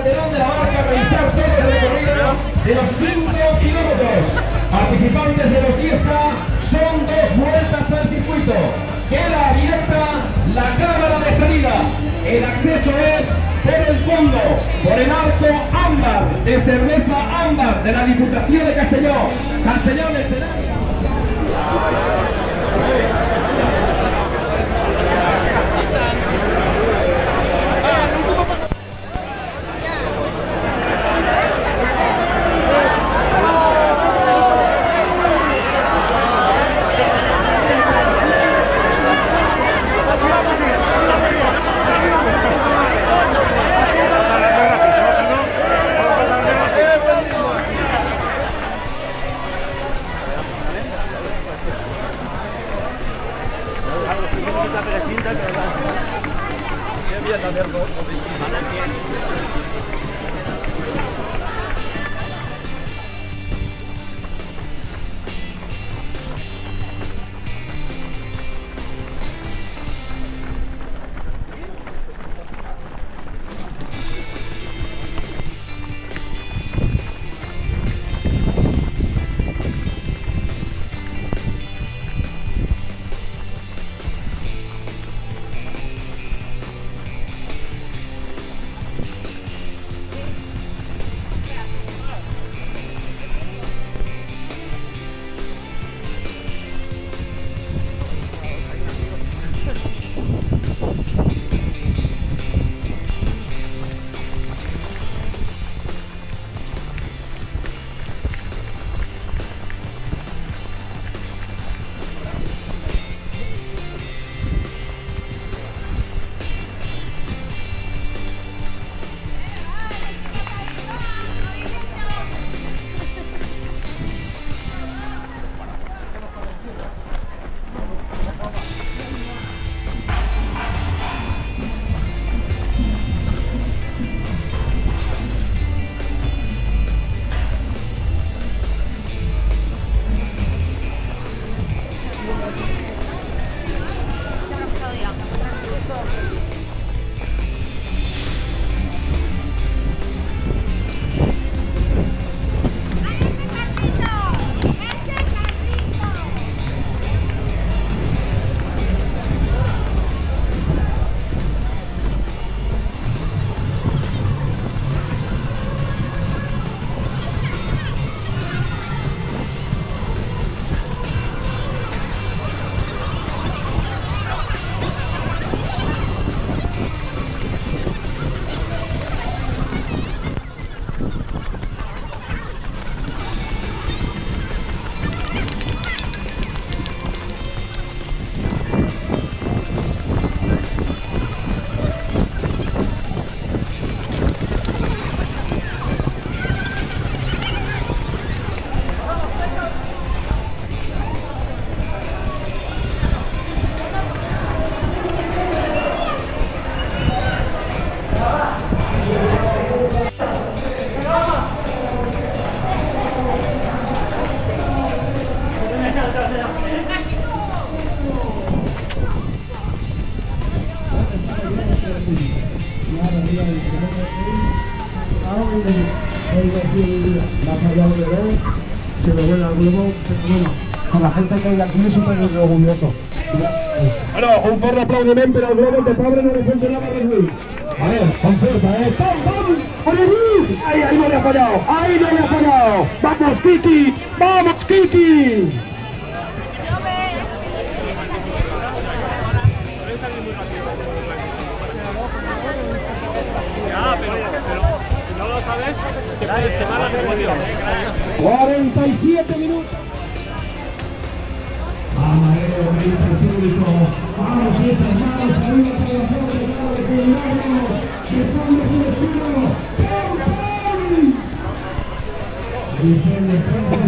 Calderón de la Barca a realizar todo el recorrido de los 5 kilómetros. Participantes de los 10K, son 2 vueltas al circuito. Queda abierta la cámara de salida. El acceso es por el fondo, por el arco ámbar de cerveza ámbar de la Diputación de Castellón. Castellón escenario. Se lo vuela al globo, bueno, con la gente que hay aquí es súper orgulloso. Bueno, un fuerte aplaudiment per al globo de Pablo no le funcionaba a Luis. A ver, con fuerza, ¡pam, pam! ¡Por el Luis! ¡Ahí no le ha fallado! ¡Ahí no le ha fallado! ¡Vamos, Kiki! ¡Vamos, Kiki! Si no lo sabes, te puedes quemar la promoción. 47 minutos. Vamos, el público. Vamos, esas manos arriba para la foto de celebrarnos. Que estamos en el cielo. ¡Pum, pum!